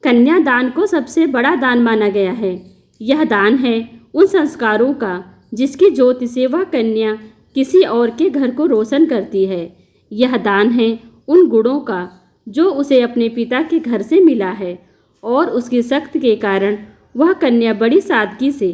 कन्यादान को सबसे बड़ा दान माना गया है। यह दान है उन संस्कारों का जिसकी ज्योति से वह कन्या किसी और के घर को रोशन करती है। यह दान है उन गुणों का जो उसे अपने पिता के घर से मिला है और उसकी शक्ति के कारण वह कन्या बड़ी सादगी से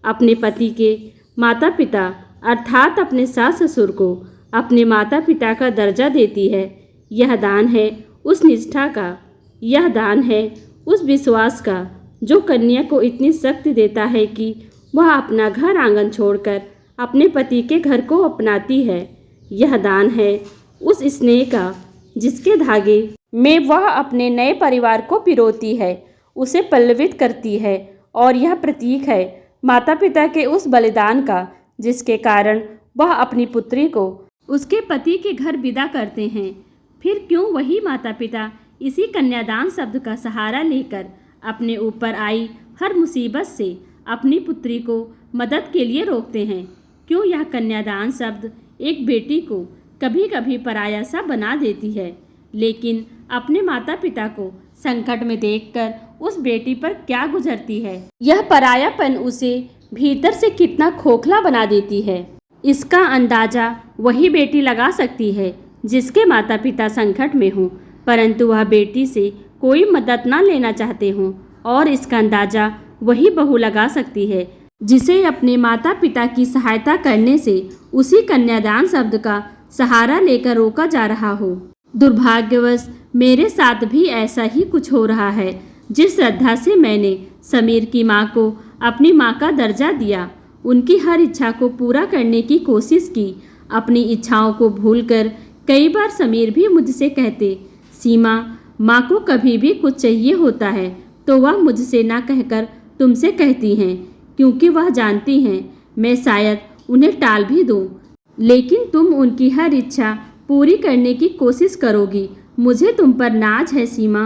अपने पति के माता पिता अर्थात अपने सास ससुर को अपने माता पिता का दर्जा देती है। यह दान है उस निष्ठा का, यह दान है उस विश्वास का जो कन्या को इतनी शक्ति देता है कि वह अपना घर आंगन छोड़कर अपने पति के घर को अपनाती है। यह दान है उस स्नेह का जिसके धागे में वह अपने नए परिवार को पिरोती है, उसे पल्लवित करती है। और यह प्रतीक है माता पिता के उस बलिदान का जिसके कारण वह अपनी पुत्री को उसके पति के घर विदा करते हैं। फिर क्यों वही माता पिता इसी कन्यादान शब्द का सहारा लेकर अपने ऊपर आई हर मुसीबत से अपनी पुत्री को मदद के लिए रोकते हैं? क्यों यह कन्यादान शब्द एक बेटी को कभी कभी पराया सा बना देती है, लेकिन अपने माता पिता को संकट में देखकर उस बेटी पर क्या गुजरती है? यह परायापन उसे भीतर से कितना खोखला बना देती है, इसका अंदाजा वही बेटी लगा सकती है जिसके माता पिता संकट में हों, परंतु वह बेटी से कोई मदद ना लेना चाहते हों। और इसका अंदाजा वही बहू लगा सकती है जिसे अपने माता पिता की सहायता करने से उसी कन्यादान शब्द का सहारा लेकर रोका जा रहा हो। दुर्भाग्यवश मेरे साथ भी ऐसा ही कुछ हो रहा है। जिस श्रद्धा से मैंने समीर की माँ को अपनी माँ का दर्जा दिया, उनकी हर इच्छा को पूरा करने की कोशिश की, अपनी इच्छाओं को भूलकर कई बार समीर भी मुझसे कहते, सीमा, माँ को कभी भी कुछ चाहिए होता है तो वह मुझसे ना कहकर तुमसे कहती हैं, क्योंकि वह जानती हैं मैं शायद उन्हें टाल भी दूँ, लेकिन तुम उनकी हर इच्छा पूरी करने की कोशिश करोगी। मुझे तुम पर नाज है सीमा,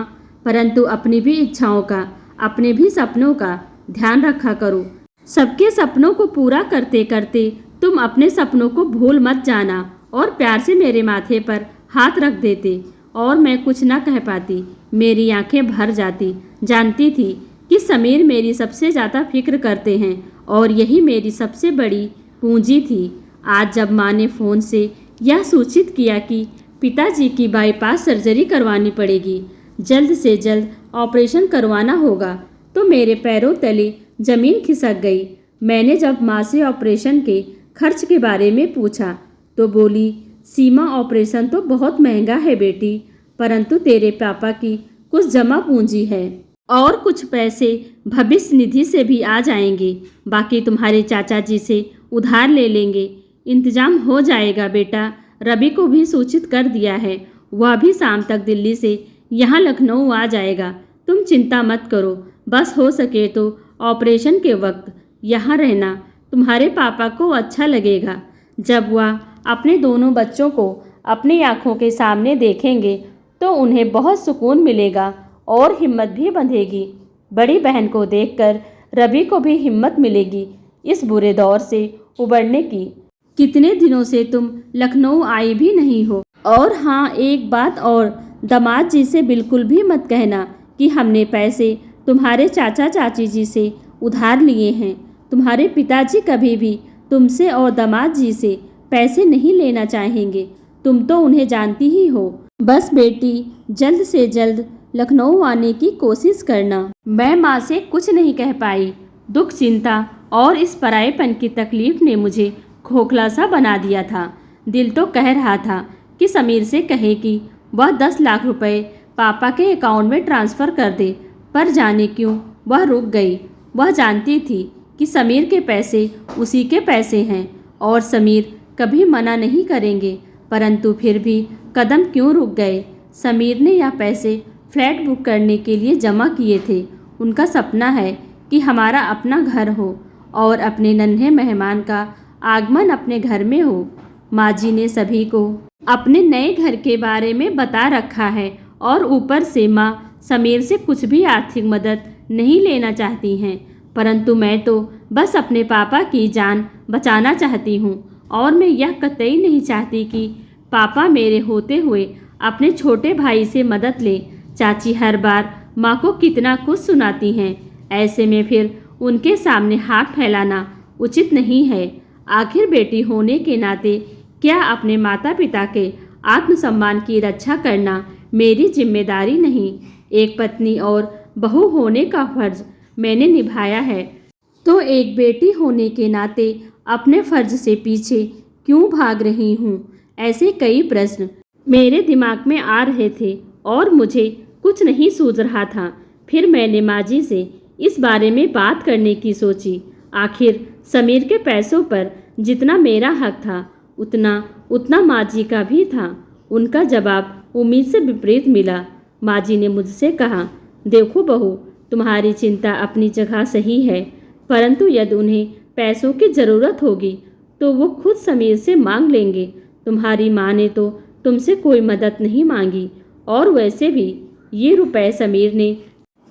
परंतु अपनी भी इच्छाओं का, अपने भी सपनों का ध्यान रखा करो। सबके सपनों को पूरा करते करते तुम अपने सपनों को भूल मत जाना। और प्यार से मेरे माथे पर हाथ रख देते और मैं कुछ ना कह पाती। मेरी आंखें भर जाती। जानती थी कि समीर मेरी सबसे ज़्यादा फिक्र करते हैं और यही मेरी सबसे बड़ी पूंजी थी। आज जब माँ ने फ़ोन से यह सूचित किया कि पिताजी की बाईपास सर्जरी करवानी पड़ेगी, जल्द से जल्द ऑपरेशन करवाना होगा, तो मेरे पैरों तले ज़मीन खिसक गई। मैंने जब माँ से ऑपरेशन के खर्च के बारे में पूछा तो बोली, सीमा, ऑपरेशन तो बहुत महंगा है बेटी, परंतु तेरे पापा की कुछ जमा पूंजी है और कुछ पैसे भविष्य निधि से भी आ जाएंगे। बाकी तुम्हारे चाचा जी से उधार ले लेंगे, इंतजाम हो जाएगा बेटा। रवि को भी सूचित कर दिया है, वह भी शाम तक दिल्ली से यहाँ लखनऊ आ जाएगा। तुम चिंता मत करो, बस हो सके तो ऑपरेशन के वक्त यहाँ रहना। तुम्हारे पापा को अच्छा लगेगा। जब वह अपने दोनों बच्चों को अपनी आँखों के सामने देखेंगे तो उन्हें बहुत सुकून मिलेगा और हिम्मत भी बंधेगी। बड़ी बहन को देखकर रवि को भी हिम्मत मिलेगी इस बुरे दौर से उबरने की। कितने दिनों से तुम लखनऊ आई भी नहीं हो। और हाँ, एक बात और, दामाद जी से बिल्कुल भी मत कहना कि हमने पैसे तुम्हारे चाचा चाची जी से उधार लिए हैं। तुम्हारे पिताजी कभी भी तुमसे और दामाद जी से पैसे नहीं लेना चाहेंगे, तुम तो उन्हें जानती ही हो। बस बेटी, जल्द से जल्द लखनऊ आने की कोशिश करना। मैं माँ से कुछ नहीं कह पाई। दुख, चिंता और इस परायेपन की तकलीफ ने मुझे खोखला सा बना दिया था। दिल तो कह रहा था कि समीर से कहे कि वह 10 लाख रुपए पापा के अकाउंट में ट्रांसफ़र कर दे, पर जाने क्यों वह रुक गई। वह जानती थी कि समीर के पैसे उसी के पैसे हैं और समीर कभी मना नहीं करेंगे, परंतु फिर भी कदम क्यों रुक गए। समीर ने यह पैसे फ्लैट बुक करने के लिए जमा किए थे। उनका सपना है कि हमारा अपना घर हो और अपने नन्हे मेहमान का आगमन अपने घर में हो। माँ जी ने सभी को अपने नए घर के बारे में बता रखा है और ऊपर से माँ समीर से कुछ भी आर्थिक मदद नहीं लेना चाहती हैं, परंतु मैं तो बस अपने पापा की जान बचाना चाहती हूँ और मैं यह कतई नहीं चाहती कि पापा मेरे होते हुए अपने छोटे भाई से मदद लें। चाची हर बार माँ को कितना कुछ सुनाती हैं। ऐसे में फिर उनके सामने हाथ फैलाना उचित नहीं है। आखिर बेटी होने के नाते क्या अपने माता पिता के आत्मसम्मान की रक्षा करना मेरी जिम्मेदारी नहीं? एक पत्नी और बहू होने का फर्ज मैंने निभाया है, तो एक बेटी होने के नाते अपने फर्ज से पीछे क्यों भाग रही हूँ? ऐसे कई प्रश्न मेरे दिमाग में आ रहे थे और मुझे कुछ नहीं सूझ रहा था। फिर मैंने माँ जी से इस बारे में बात करने की सोची। आखिर समीर के पैसों पर जितना मेरा हक था उतना माँ जी का भी था। उनका जवाब उम्मीद से विपरीत मिला। माँ जी ने मुझसे कहा, देखो बहू, तुम्हारी चिंता अपनी जगह सही है, परंतु यदि उन्हें पैसों की ज़रूरत होगी तो वो खुद समीर से मांग लेंगे। तुम्हारी माँ ने तो तुमसे कोई मदद नहीं मांगी, और वैसे भी ये रुपए समीर ने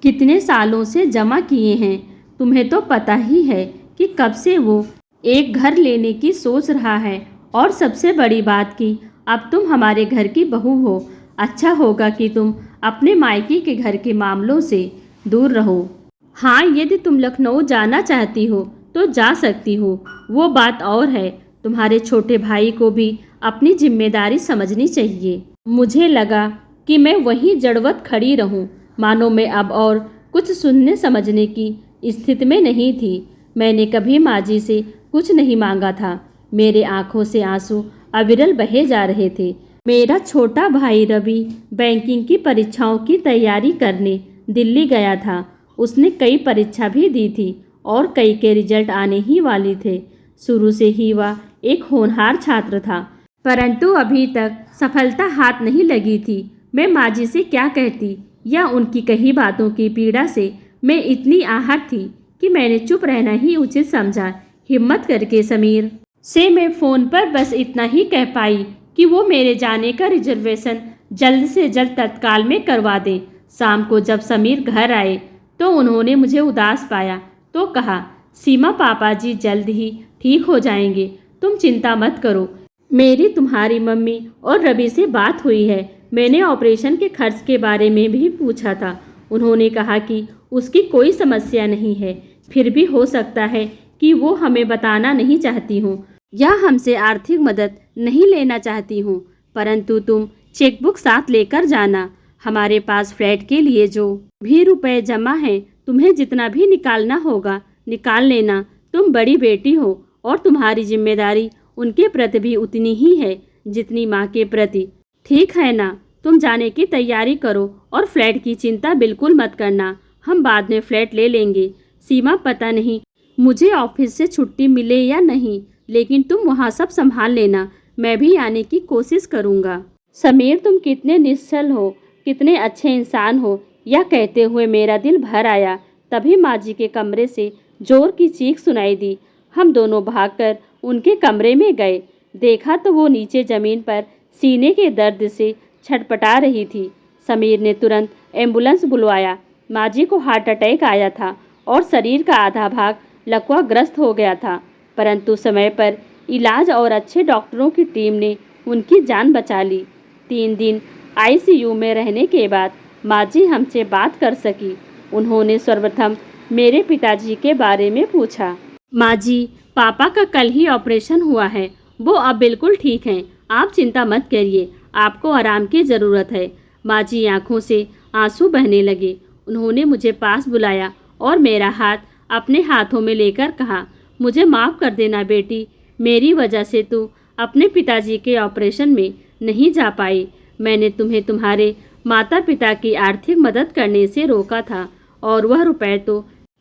कितने सालों से जमा किए हैं। तुम्हें तो पता ही है कि कब से वो एक घर लेने की सोच रहा है, और सबसे बड़ी बात कि अब तुम हमारे घर की बहू हो। अच्छा होगा कि तुम अपने मायके के घर के मामलों से दूर रहो। हाँ, यदि तुम लखनऊ जाना चाहती हो तो जा सकती हो, वो बात और है। तुम्हारे छोटे भाई को भी अपनी जिम्मेदारी समझनी चाहिए। मुझे लगा कि मैं वहीं जड़वत खड़ी रहूं, मानो मैं अब और कुछ सुनने समझने की स्थिति में नहीं थी। मैंने कभी माँ जी से कुछ नहीं मांगा था। मेरे आंखों से आंसू अविरल बहे जा रहे थे। मेरा छोटा भाई रवि बैंकिंग की परीक्षाओं की तैयारी करने दिल्ली गया था। उसने कई परीक्षा भी दी थी और कई के रिजल्ट आने ही वाले थे। शुरू से ही वह एक होनहार छात्र था, परंतु अभी तक सफलता हाथ नहीं लगी थी। मैं माँ जी से क्या कहती, या उनकी कही बातों की पीड़ा से मैं इतनी आहत थी कि मैंने चुप रहना ही उचित समझा। हिम्मत करके समीर से मैं फ़ोन पर बस इतना ही कह पाई कि वो मेरे जाने का रिजर्वेशन जल्द से जल्द तत्काल में करवा दें। शाम को जब समीर घर आए तो उन्होंने मुझे उदास पाया तो कहा, सीमा, पापा जी जल्द ही ठीक हो जाएंगे, तुम चिंता मत करो। मेरी तुम्हारी मम्मी और रवि से बात हुई है। मैंने ऑपरेशन के खर्च के बारे में भी पूछा था। उन्होंने कहा कि उसकी कोई समस्या नहीं है, फिर भी हो सकता है कि वो हमें बताना नहीं चाहती हूँ या हमसे आर्थिक मदद नहीं लेना चाहती हूँ, परंतु तुम चेकबुक साथ लेकर जाना। हमारे पास फ्लैट के लिए जो भी रुपए जमा हैं, तुम्हें जितना भी निकालना होगा निकाल लेना। तुम बड़ी बेटी हो और तुम्हारी जिम्मेदारी उनके प्रति भी उतनी ही है जितनी माँ के प्रति। ठीक है ना? तुम जाने की तैयारी करो और फ्लैट की चिंता बिल्कुल मत करना, हम बाद में फ्लैट ले लेंगे। सीमा, पता नहीं मुझे ऑफिस से छुट्टी मिले या नहीं, लेकिन तुम वहाँ सब संभाल लेना, मैं भी आने की कोशिश करूँगा। समीर, तुम कितने निश्चल हो, कितने अच्छे इंसान हो, यह कहते हुए मेरा दिल भर आया। तभी माँ जी के कमरे से जोर की चीख सुनाई दी। हम दोनों भागकर उनके कमरे में गए। देखा तो वो नीचे ज़मीन पर सीने के दर्द से छटपटा रही थी। समीर ने तुरंत एम्बुलेंस बुलवाया। माँ जी को हार्ट अटैक आया था और शरीर का आधा भाग लकवाग्रस्त हो गया था, परंतु समय पर इलाज और अच्छे डॉक्टरों की टीम ने उनकी जान बचा ली। 3 दिन आईसीयू में रहने के बाद माँ जी हमसे बात कर सकी। उन्होंने सर्वप्रथम मेरे पिताजी के बारे में पूछा। माँ जी, पापा का कल ही ऑपरेशन हुआ है, वो अब बिल्कुल ठीक हैं, आप चिंता मत करिए, आपको आराम की ज़रूरत है। माँ जी आँखों से आंसू बहने लगे। उन्होंने मुझे पास बुलाया और मेरा हाथ अपने हाथों में लेकर कहा, मुझे माफ़ कर देना बेटी, मेरी वजह से तू अपने पिताजी के ऑपरेशन में नहीं जा पाई। मैंने तुम्हें तुम्हारे माता पिता की आर्थिक मदद करने से रोका था और वह रुपए तो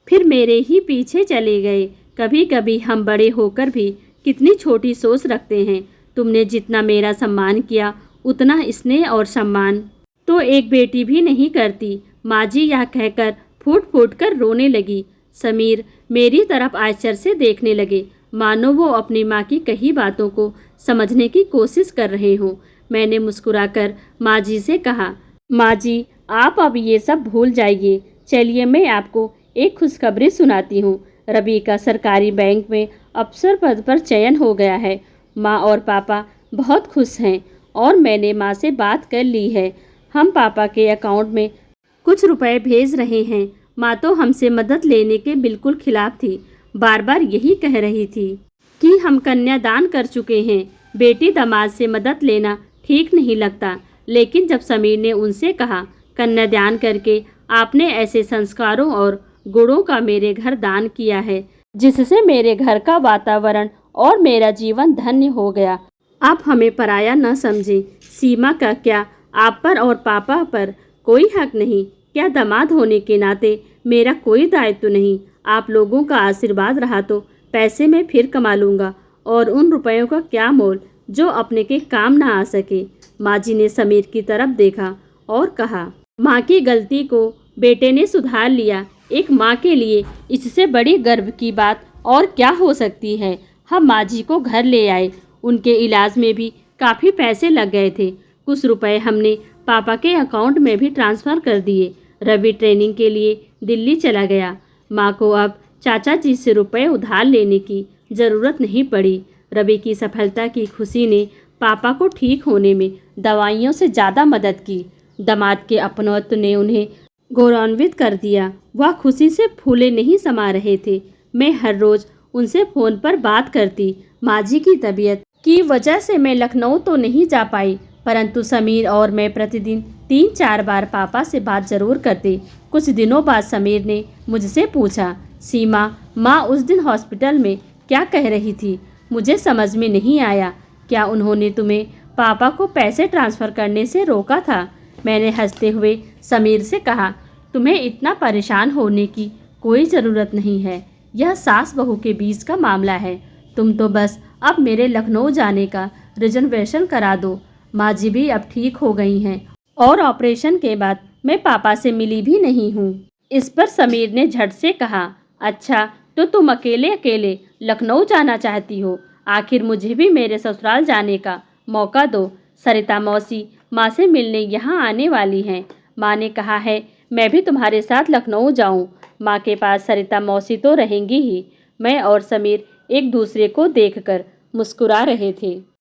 फिर मेरे ही पीछे चले गए। कभी कभी हम बड़े होकर भी कितनी छोटी सोच रखते हैं। तुमने जितना मेरा सम्मान किया उतना स्नेह और सम्मान तो एक बेटी भी नहीं करती। माँ जी यह कहकर फूट फूट कर रोने लगी। समीर मेरी तरफ आश्चर्य से देखने लगे, मानो वो अपनी माँ की कही बातों को समझने की कोशिश कर रहे हों। मैंने मुस्कुराकर माँ जी से कहा, माँ जी, आप अब ये सब भूल जाइए। चलिए मैं आपको एक खुशखबरी सुनाती हूँ। रवि का सरकारी बैंक में अफसर पद पर चयन हो गया है। माँ और पापा बहुत खुश हैं और मैंने माँ से बात कर ली है। हम पापा के अकाउंट में कुछ रुपए भेज रहे हैं। माँ तो हमसे मदद लेने के बिल्कुल खिलाफ थी, बार बार यही कह रही थी कि हम कन्यादान कर चुके हैं, बेटी दामाद से मदद लेना ठीक नहीं लगता। लेकिन जब समीर ने उनसे कहा, कन्यादान करके आपने ऐसे संस्कारों और गुणों का मेरे घर दान किया है जिससे मेरे घर का वातावरण और मेरा जीवन धन्य हो गया। आप हमें पराया न समझें। सीमा का क्या आप पर और पापा पर कोई हक नहीं? क्या दामाद होने के नाते मेरा कोई दायित्व नहीं? आप लोगों का आशीर्वाद रहा तो पैसे मैं फिर कमा लूँगा, और उन रुपयों का क्या मोल जो अपने के काम ना आ सके। माँ जी ने समीर की तरफ देखा और कहा, माँ की गलती को बेटे ने सुधार लिया। एक माँ के लिए इससे बड़ी गर्व की बात और क्या हो सकती है। हम माँ जी को घर ले आए। उनके इलाज में भी काफ़ी पैसे लग गए थे। कुछ रुपए हमने पापा के अकाउंट में भी ट्रांसफ़र कर दिए। रवि ट्रेनिंग के लिए दिल्ली चला गया। माँ को अब चाचा जी से रुपए उधार लेने की ज़रूरत नहीं पड़ी। रवि की सफलता की खुशी ने पापा को ठीक होने में दवाइयों से ज़्यादा मदद की। दामाद के अपनत्व ने उन्हें गौरवान्वित कर दिया। वह खुशी से फूले नहीं समा रहे थे। मैं हर रोज़ उनसे फ़ोन पर बात करती। माँ जी की तबीयत की वजह से मैं लखनऊ तो नहीं जा पाई, परंतु समीर और मैं प्रतिदिन 3-4 बार पापा से बात ज़रूर करते। कुछ दिनों बाद समीर ने मुझसे पूछा, सीमा, माँ उस दिन हॉस्पिटल में क्या कह रही थी? मुझे समझ में नहीं आया। क्या उन्होंने तुम्हें पापा को पैसे ट्रांसफ़र करने से रोका था? मैंने हंसते हुए समीर से कहा, तुम्हें इतना परेशान होने की कोई ज़रूरत नहीं है। यह सास बहू के बीच का मामला है। तुम तो बस अब मेरे लखनऊ जाने का रिजर्वेशन करा दो। माँ जी भी अब ठीक हो गई हैं और ऑपरेशन के बाद मैं पापा से मिली भी नहीं हूँ। इस पर समीर ने झट से कहा, अच्छा तो तुम अकेले अकेले लखनऊ जाना चाहती हो? आखिर मुझे भी मेरे ससुराल जाने का मौका दो। सरिता मौसी माँ से मिलने यहाँ आने वाली हैं। माँ ने कहा है मैं भी तुम्हारे साथ लखनऊ जाऊँ। माँ के पास सरिता मौसी तो रहेंगी ही। मैं और समीर एक दूसरे को देखकर मुस्कुरा रहे थे।